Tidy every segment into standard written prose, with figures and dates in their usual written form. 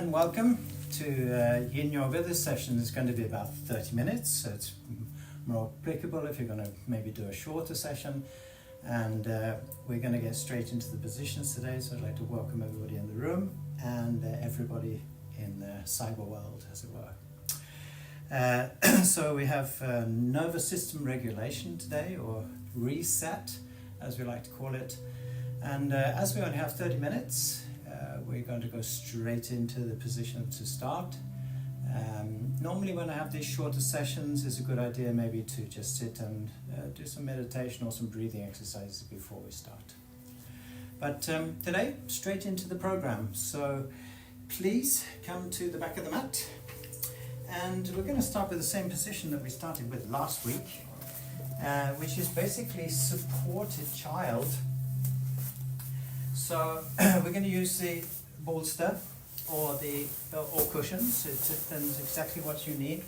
and welcome to Yin Yoga. This session is going to be about 30 minutes, so it's more applicable if you're going to maybe do a shorter session. And we're going to get straight into the positions today, so I'd like to welcome everybody in the room and everybody in the cyber world, as it were. So we have nervous system regulation today, or reset, as we like to call it. And as we only have 30 minutes, we're going to go straight into the position to start. Normally when I have these shorter sessions, it's a good idea maybe to just sit and do some meditation or some breathing exercises before we start. But today, straight into the program. So please come to the back of the mat. And we're going to start with the same position that we started with last week, which is basically supported child. So we're going to use the bolster or cushions. It depends exactly what you need,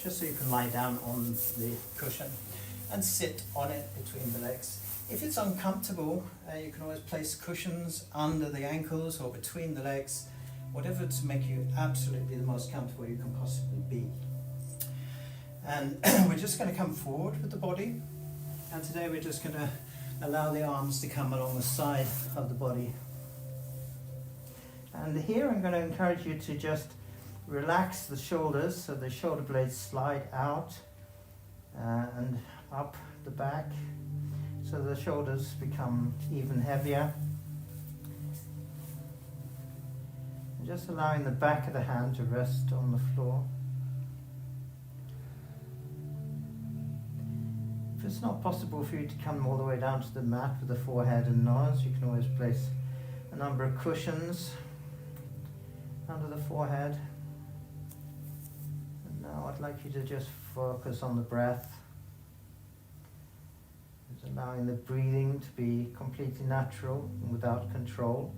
just so you can lie down on the cushion and sit on it between the legs. If it's uncomfortable, you can always place cushions under the ankles or between the legs, whatever to make you absolutely the most comfortable you can possibly be. And we're just going to come forward with the body, and today we're just going to allow the arms to come along the side of the body. And here I'm going to encourage you to just relax the shoulders, so the shoulder blades slide out and up the back, so the shoulders become even heavier. And just allowing the back of the hand to rest on the floor. If it's not possible for you to come all the way down to the mat with the forehead and nose, you can always place a number of cushions under the forehead. And now I'd like you to just focus on the breath, just allowing the breathing to be completely natural and without control.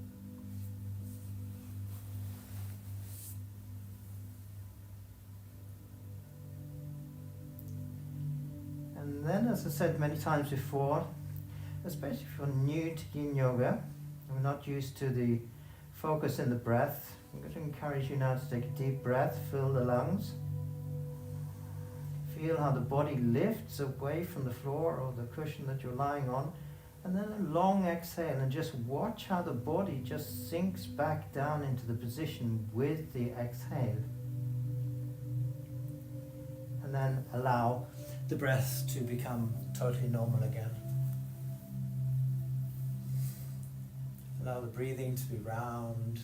And then, as I said many times before, especially if you're new to Yin Yoga, and we're not used to the focus in the breath, I'm going to encourage you now to take a deep breath, fill the lungs. Feel how the body lifts away from the floor or the cushion that you're lying on, and then a long exhale, and just watch how the body just sinks back down into the position with the exhale. And then allow the breath to become totally normal again. Allow the breathing to be round.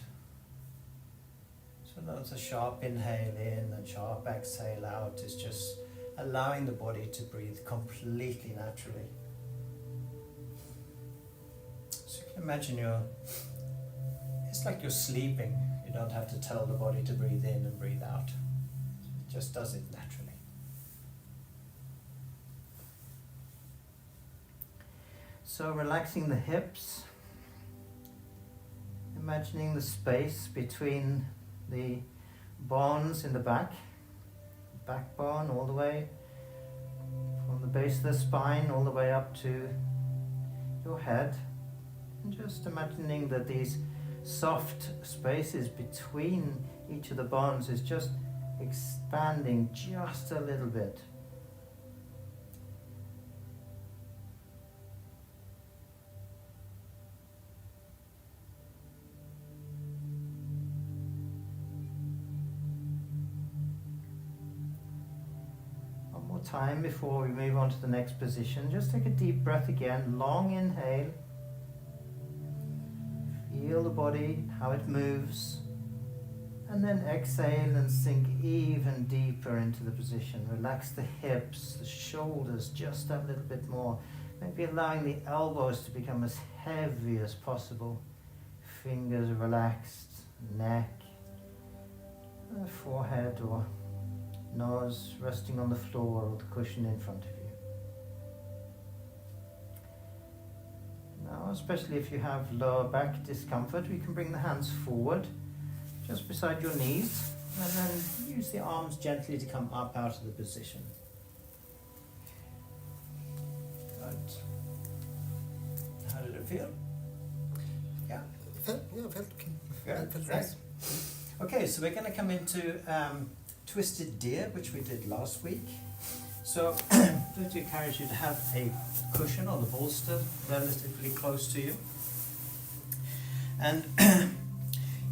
So that's a sharp inhale in and sharp exhale out. Is just allowing the body to breathe completely naturally. So you can imagine it's like you're sleeping. You don't have to tell the body to breathe in and breathe out. It just does it naturally. So relaxing the hips, imagining the space between the bones in the backbone all the way from the base of the spine all the way up to your head, and just imagining that these soft spaces between each of the bones is just expanding just a little bit. Time before we move on to the next position, just take a deep breath again, long inhale, feel the body, how it moves, and then exhale and sink even deeper into the position. Relax the hips, the shoulders just a little bit more, maybe allowing the elbows to become as heavy as possible, fingers relaxed, neck, forehead or nose resting on the floor or the cushion in front of you. Now, especially if you have lower back discomfort, we can bring the hands forward just beside your knees, and then use the arms gently to come up out of the position. Right. How did it feel? Yeah? Felt okay. Yeah, Felt great. nice. Okay, so we're going to come into twisted deer, which we did last week. So I'm going to encourage you to have a cushion or the bolster relatively close to you. And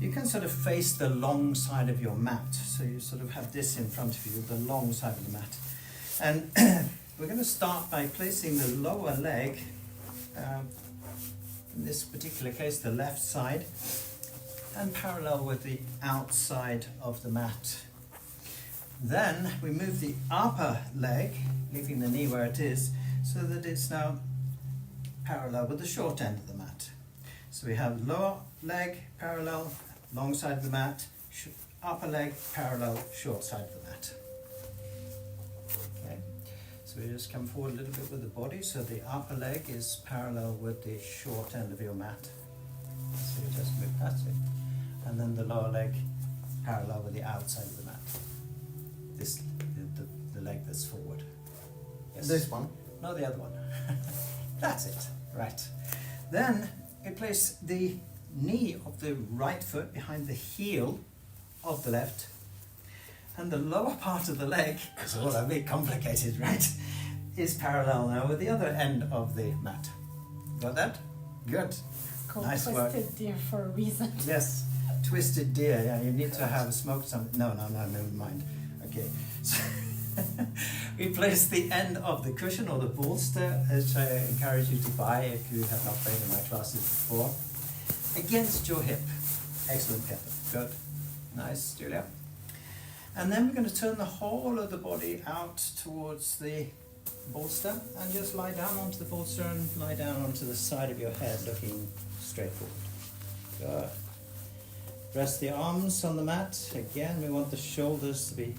you can sort of face the long side of your mat. So you sort of have this in front of you, the long side of the mat. And we're going to start by placing the lower leg, in this particular case the left side, and parallel with the outside of the mat. Then we move the upper leg, leaving the knee where it is, so that it's now parallel with the short end of the mat. So we have lower leg parallel, long side of the mat, upper leg parallel, short side of the mat. Okay, so we just come forward a little bit with the body, so the upper leg is parallel with the short end of your mat. So you just move that way. And then the lower leg parallel with the outside of the mat. This, the leg that's forward. Yes. This one? No, the other one. That's it. Right. Then we place the knee of the right foot behind the heel of the left, and the lower part of the leg, it's all a bit complicated, right, is parallel now with the other end of the mat. Got that? Good. Called Nice work. twisted deer for a reason. Yes. Twisted deer, yeah, you need to have smoked something. No, never mind. Okay. So we place the end of the cushion or the bolster, which I encourage you to buy if you have not been in my classes before, against your hip. Excellent, Pepper. Good. Nice, Julia. And then we're going to turn the whole of the body out towards the bolster and just lie down onto the bolster and lie down onto the side of your head looking straight forward. Good. Rest the arms on the mat. Again, we want the shoulders to be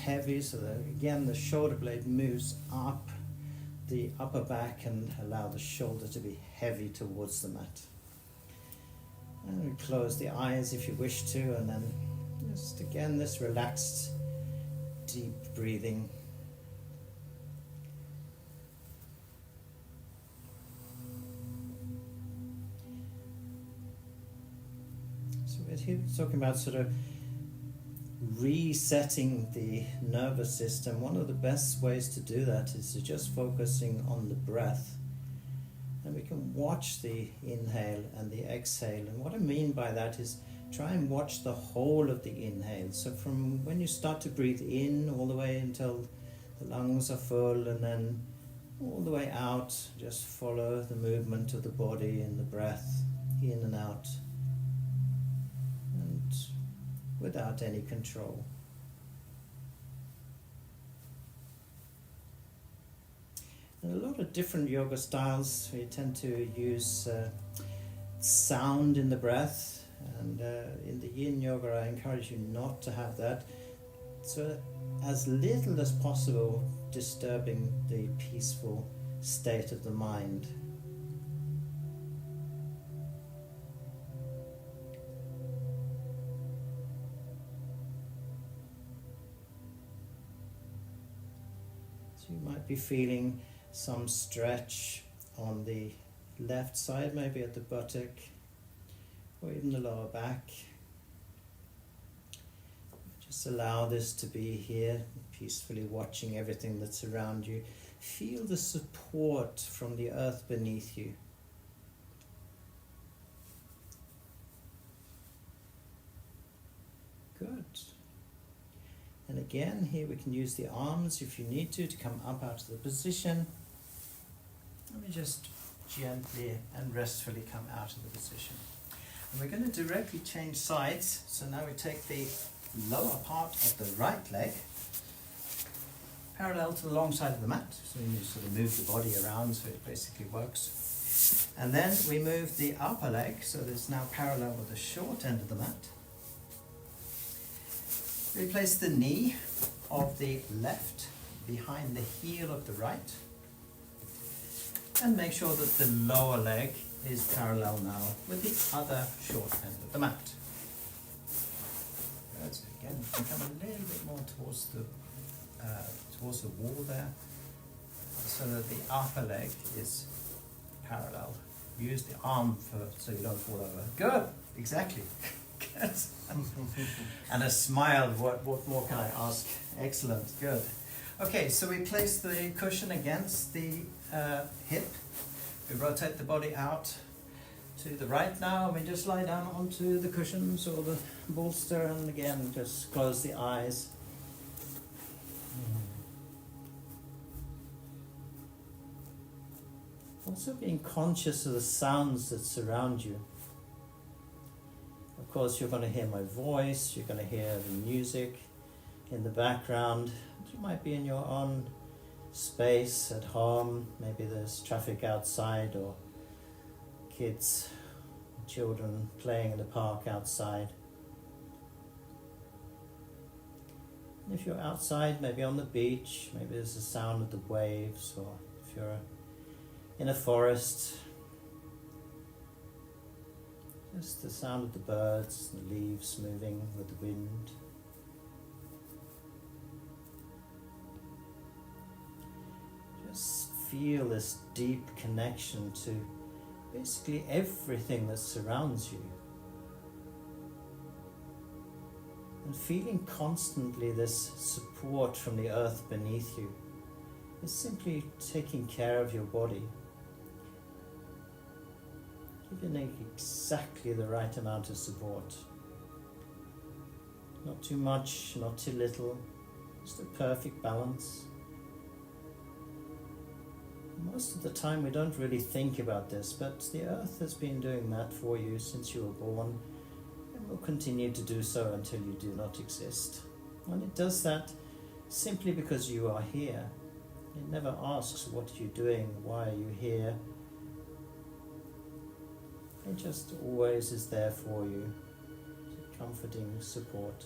heavy, so that again the shoulder blade moves up the upper back and allow the shoulder to be heavy towards the mat. And we close the eyes if you wish to, and then just again this relaxed, deep breathing. We're talking about sort of resetting the nervous system. One of the best ways to do that is to just focusing on the breath, and we can watch the inhale and the exhale. And what I mean by that is try and watch the whole of the inhale, so from when you start to breathe in all the way until the lungs are full, and then all the way out, just follow the movement of the body and the breath in and out, without any control. In a lot of different yoga styles, we tend to use sound in the breath, and in the Yin Yoga I encourage you not to have that, so as little as possible disturbing the peaceful state of the mind. You might be feeling some stretch on the left side, maybe at the buttock or even the lower back. Just allow this to be here, peacefully watching everything that's around you. Feel the support from the earth beneath you. Good. And again, here we can use the arms if you need to come up out of the position. Let me just gently and restfully come out of the position. And we're going to directly change sides. So now we take the lower part of the right leg parallel to the long side of the mat. So you sort of move the body around so it basically works. And then we move the upper leg so that it's now parallel with the short end of the mat. We place the knee of the left behind the heel of the right, and make sure that the lower leg is parallel now with the other short end of the mat. Good. Again, you can come a little bit more towards the wall there, so that the upper leg is parallel. Use the arm so you don't fall over. Good. Exactly. And a smile, what more can I ask? Excellent, good. Okay, so we place the cushion against the hip. We rotate the body out to the right now. We just lie down onto the cushions or the bolster, and again, just close the eyes. Also being conscious of the sounds that surround you. Of course, you're going to hear my voice, you're going to hear the music in the background. You might be in your own space at home. Maybe there's traffic outside, or kids, children playing in the park outside. And if you're outside, maybe on the beach, maybe there's the sound of the waves, or if you're in a forest, just the sound of the birds, the leaves moving with the wind. Just feel this deep connection to basically everything that surrounds you. And feeling constantly this support from the earth beneath you is simply taking care of your body. Giving it exactly the right amount of support. Not too much, not too little, just a perfect balance. Most of the time we don't really think about this, but the earth has been doing that for you since you were born, and will continue to do so until you do not exist. And it does that simply because you are here. It never asks what you're doing, why are you here. It just always is there for you, comforting support.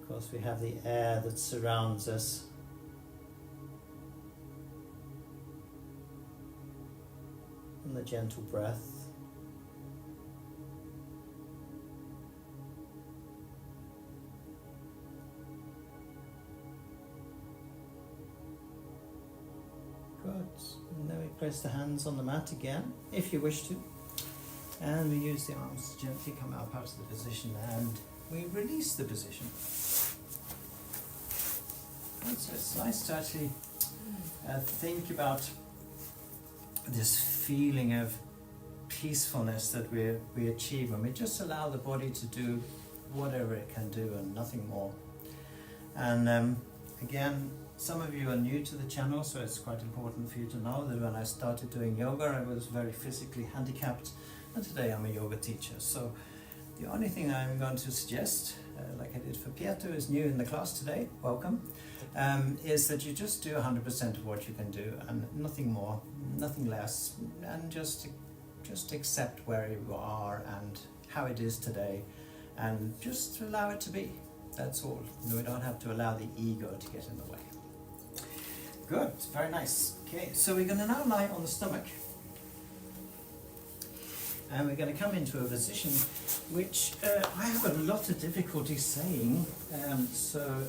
Of course, we have the air that surrounds us. And the gentle breath. Good. And then we place the hands on the mat again, if you wish to. And we use the arms to gently come up out of the position, and we release the position. And so it's nice to actually think about this feeling of peacefulness that we achieve when we just allow the body to do whatever it can do and nothing more. And again, some of you are new to the channel, so it's quite important for you to know that when I started doing yoga, I was very physically handicapped, and today I'm a yoga teacher. So the only thing I'm going to suggest, like I did for Pietro, who's new in the class today, welcome, is that you just do 100% of what you can do, and nothing more, nothing less, and just accept where you are and how it is today, and just allow it to be. That's all. We don't have to allow the ego to get in the way. Good, very nice. Okay, so we're going to now lie on the stomach. And we're going to come into a position which I have a lot of difficulty saying. So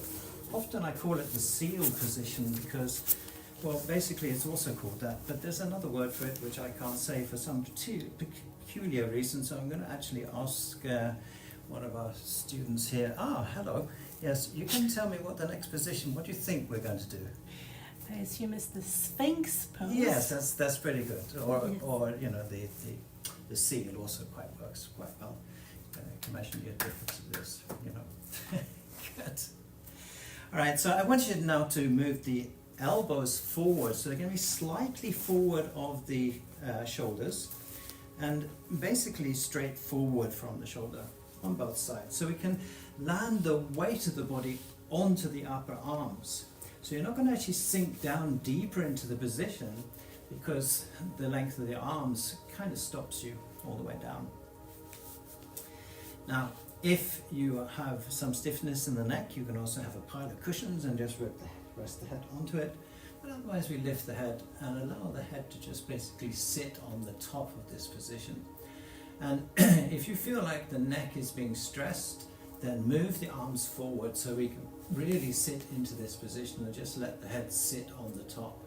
often I call it the seal position because, well, basically it's also called that. But there's another word for it which I can't say for some peculiar reason. So I'm going to actually ask one of our students here. Ah, hello. Yes, you can tell me what the next position, what do you think we're going to do? I assume it's the Sphinx pose. Yes, that's pretty good. Or, yes. Or you know, the seal also works quite well. You can imagine the difference of this, you know. Good. All right, so I want you now to move the elbows forward. So they're going to be slightly forward of the shoulders and basically straight forward from the shoulder on both sides. So we can land the weight of the body onto the upper arms. So you're not going to actually sink down deeper into the position because the length of the arms kind of stops you all the way down. Now, if you have some stiffness in the neck, you can also have a pile of cushions and just rest the head onto it. But otherwise we lift the head and allow the head to just basically sit on the top of this position. And if you feel like the neck is being stressed, then move the arms forward so we can really sit into this position and just let the head sit on the top.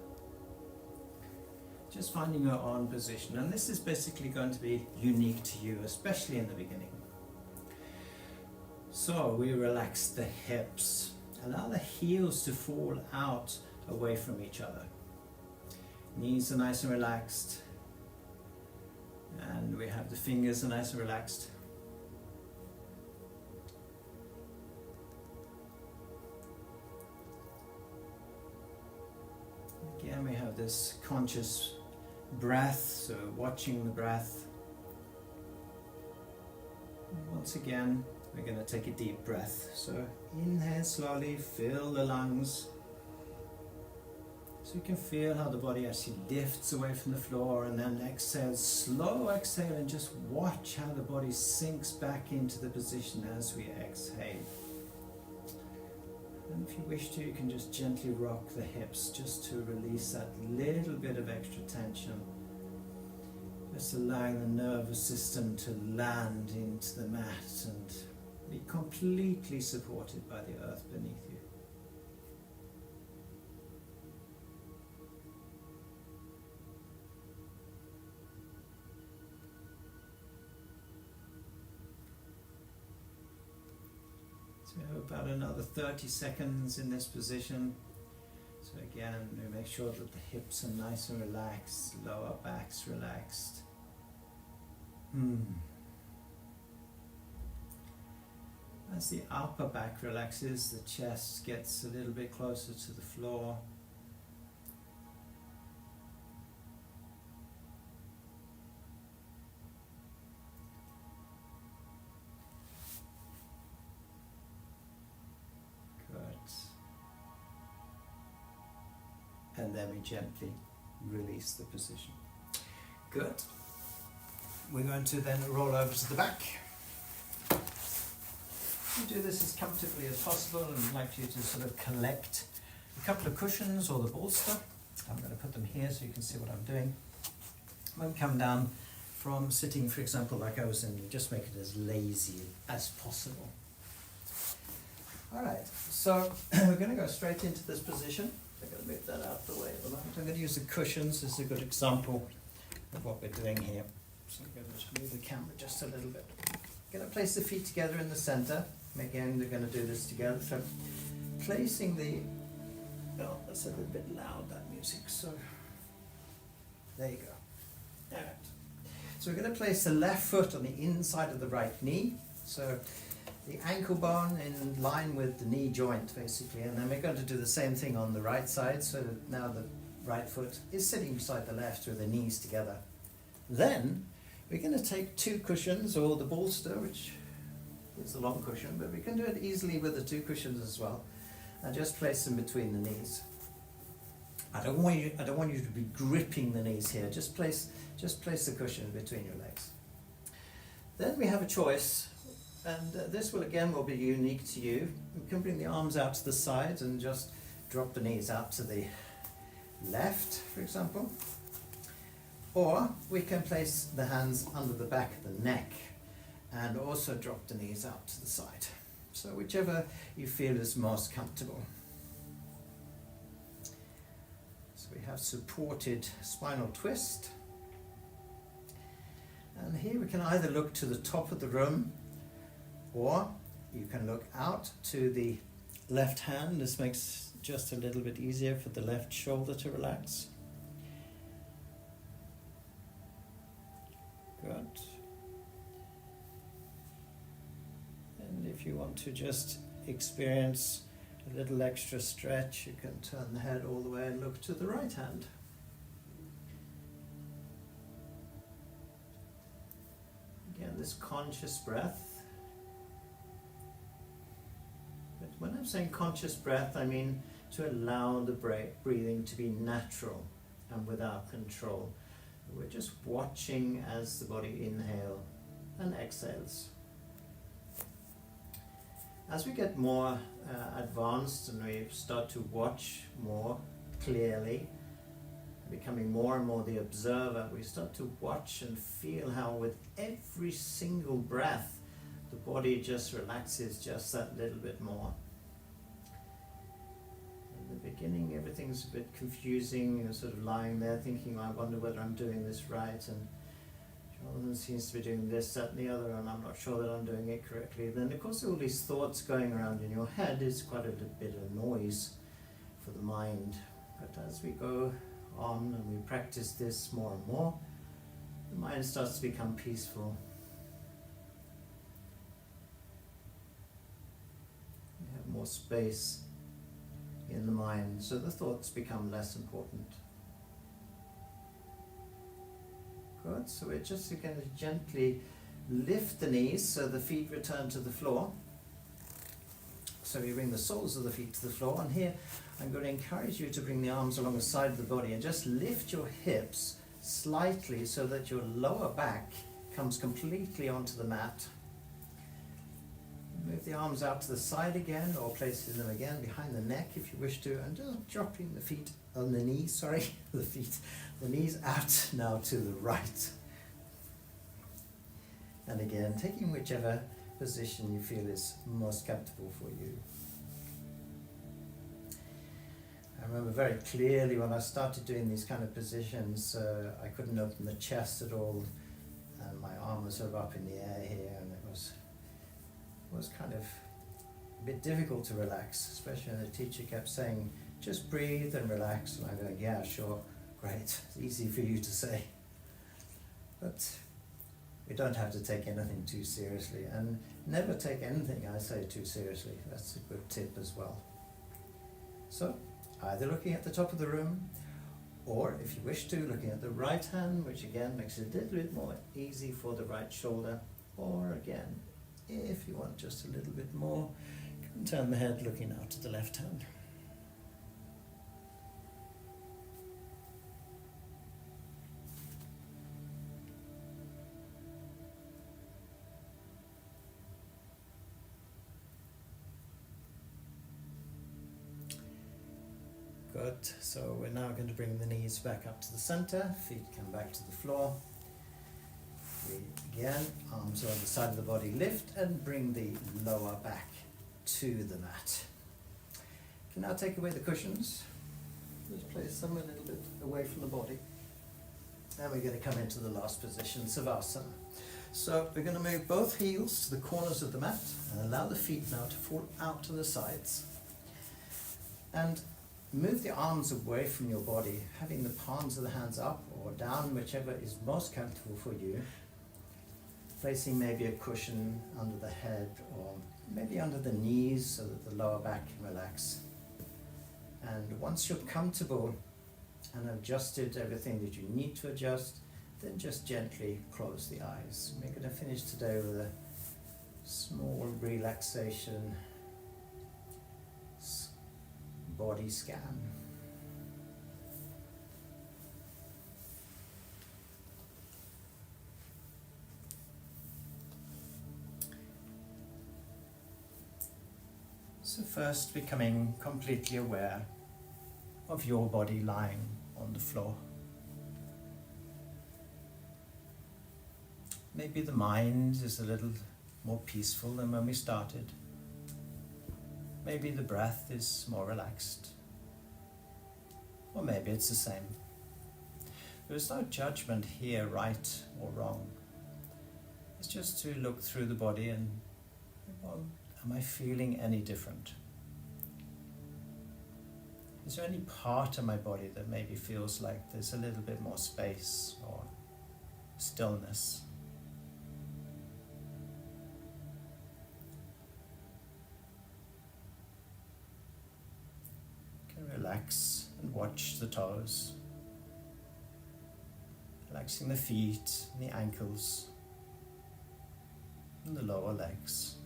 just finding your own position. And this is basically going to be unique to you, especially in the beginning. So we relax the hips, allow the heels to fall out away from each other. Knees are nice and relaxed, and we have the fingers are nice and relaxed. Again, we have this conscious breath, so watching the breath. And once again, we're going to take a deep breath. So inhale slowly, fill the lungs. So you can feel how the body actually lifts away from the floor, and then exhale, slow exhale, and just watch how the body sinks back into the position as we exhale. And if you wish to, you can just gently rock the hips just to release that little bit of extra tension. Just allowing the nervous system to land into the mat and be completely supported by the earth beneath you. So we have about another 30 seconds in this position. So again, we make sure that the hips are nice and relaxed, lower back's relaxed. As the upper back relaxes, the chest gets a little bit closer to the floor. And then we gently release the position. Good. We're going to then roll over to the back. You do this as comfortably as possible, and I'd like you to sort of collect a couple of cushions or the bolster. I'm going to put them here so you can see what I'm doing. I'm going to come down from sitting, for example, like I was in, just make it as lazy as possible. Alright, so we're going to go straight into this position. I'm going to move that out of the way at the moment. I'm going to use the cushions as a good example of what we're doing here. So I'm going to just move the camera just a little bit. I'm going to place the feet together in the center. Again, they're going to do this together. So placing the, oh, that's a little bit loud, that music. So there you go. All right. So we're going to place the left foot on the inside of the right knee. So the ankle bone in line with the knee joint, basically, and then we're going to do the same thing on the right side. So now the right foot is sitting beside the left with the knees together. Then we're going to take two cushions, or the bolster, which is the long cushion, but we can do it easily with the two cushions as well, and just place them between the knees. I don't want you to be gripping the knees here. Just place the cushion between your legs. Then we have a choice. And this will be unique to you. You can bring the arms out to the sides and just drop the knees out to the left, for example. Or we can place the hands under the back of the neck and also drop the knees out to the side. So whichever you feel is most comfortable. So we have supported spinal twist. And here we can either look to the top of the room, or you can look out to the left hand. This makes just a little bit easier for the left shoulder to relax. Good. And if you want to just experience a little extra stretch, you can turn the head all the way and look to the right hand. Again, this conscious breath. When I'm saying conscious breath, I mean to allow the breathing to be natural and without control. We're just watching as the body inhales and exhales. As we get more advanced and we start to watch more clearly, becoming more and more the observer, we start to watch and feel how with every single breath the body just relaxes just that little bit more. In the beginning, everything's a bit confusing. You're sort of lying there thinking, I wonder whether I'm doing this right, and Jonathan seems to be doing this, that, and the other, and I'm not sure that I'm doing it correctly. Then, of course, all these thoughts going around in your head is quite a little bit of noise for the mind. But as we go on and we practice this more and more, the mind starts to become peaceful. You have more space in the mind, so the thoughts become less important. Good, so we're just going to gently lift the knees so the feet return to the floor. So we bring the soles of the feet to the floor, and here I'm going to encourage you to bring the arms along the side of the body and just lift your hips slightly so that your lower back comes completely onto the mat. Move the arms out to the side again, or placing them again behind the neck if you wish to, and just dropping the feet on the knees, the knees out now to the right. And again, taking whichever position you feel is most comfortable for you. I remember very clearly when I started doing these kind of positions, I couldn't open the chest at all, and my arm was sort of up in the air here, and it was kind of a bit difficult to relax, especially when the teacher kept saying, just breathe and relax, and I'm going, yeah, sure, great, it's easy for you to say. But we don't have to take anything too seriously, and never take anything I say too seriously. That's a good tip as well. So, either looking at the top of the room, or if you wish to, looking at the right hand, which again makes it a little bit more easy for the right shoulder, or again, if you want just a little bit more, you can turn the head looking out to the left hand. Good, so we're now going to bring the knees back up to the center, feet come back to the floor. Again, arms on the side of the body, lift and bring the lower back to the mat. You can now take away the cushions, just place them a little bit away from the body. And we're going to come into the last position, Savasana. So we're going to move both heels to the corners of the mat and allow the feet now to fall out to the sides. And move the arms away from your body, having the palms of the hands up or down, whichever is most comfortable for you. Placing maybe a cushion under the head or maybe under the knees so that the lower back can relax. And once you're comfortable and adjusted everything that you need to adjust, then just gently close the eyes. We're going to finish today with a small relaxation body scan. So first, becoming completely aware of your body lying on the floor. Maybe the mind is a little more peaceful than when we started. Maybe the breath is more relaxed. Or maybe it's the same. There is no judgment here, right or wrong. It's just to look through the body and, well, am I feeling any different? Is there any part of my body that maybe feels like there's a little bit more space or stillness? You can relax and watch the toes, relaxing the feet and the ankles and the lower legs.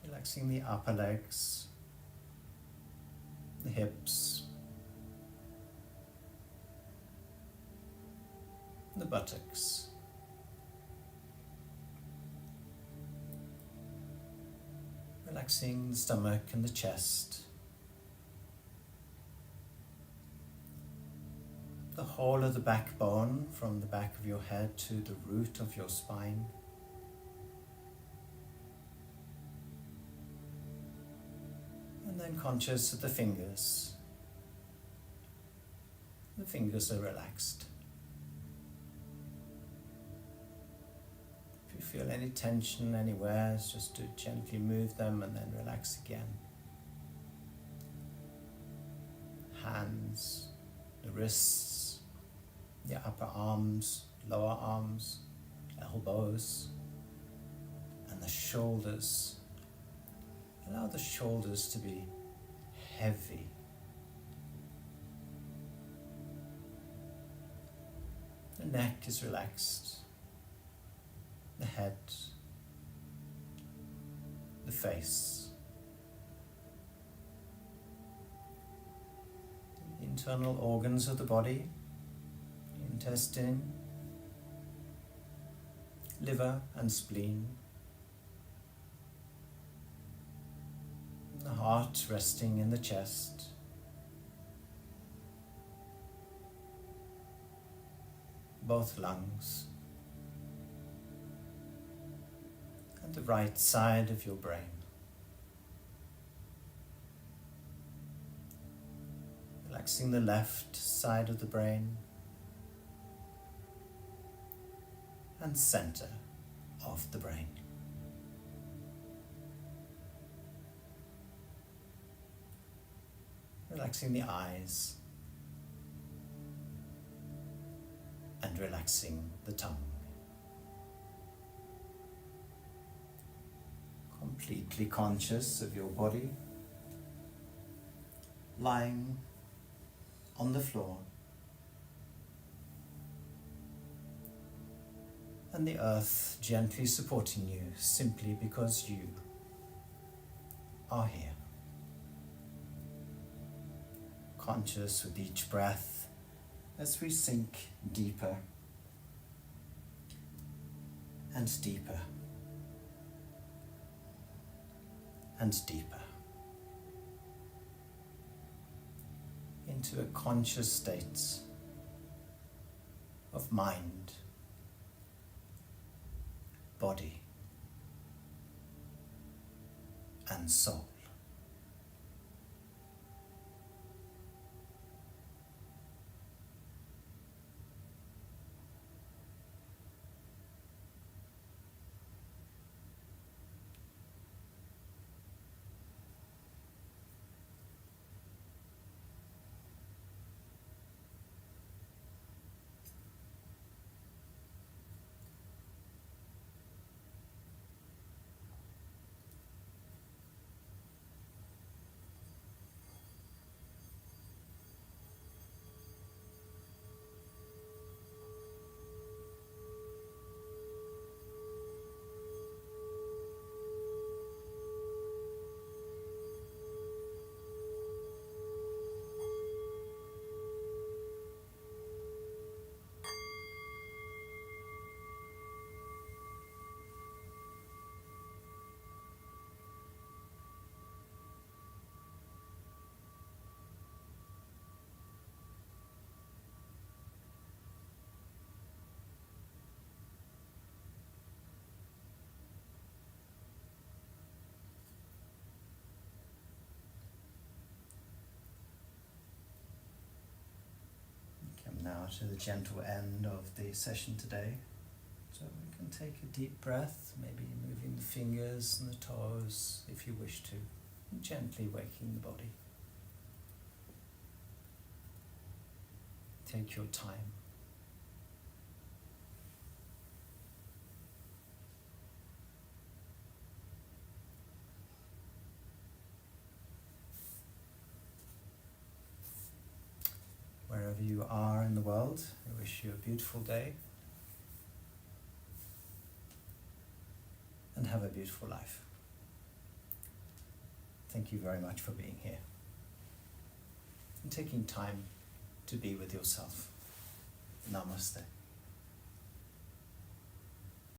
Relaxing the upper legs, the hips, the buttocks. Relaxing the stomach and the chest. The whole of the backbone from the back of your head to the root of your spine. And then conscious of the fingers. The fingers are relaxed. If you feel any tension anywhere, it's just to gently move them and then relax again. Hands, the wrists, the upper arms, lower arms, elbows, and the shoulders. Allow the shoulders to be heavy. The neck is relaxed. The head, the face, the internal organs of the body, the intestine, liver and spleen, the heart resting in the chest, both lungs, and the right side of your brain. Relaxing the left side of the brain and center of the brain. Relaxing the eyes and relaxing the tongue. Completely conscious of your body lying on the floor and the earth gently supporting you simply because you are here. Conscious with each breath as we sink deeper and deeper and deeper into a conscious state of mind, body, and soul. Now to the gentle end of the session today. So we can take a deep breath, maybe moving the fingers and the toes if you wish to, and gently waking the body. Take your time. Wherever you are in the world, I wish you a beautiful day and have a beautiful life. Thank you very much for being here and taking time to be with yourself. Namaste.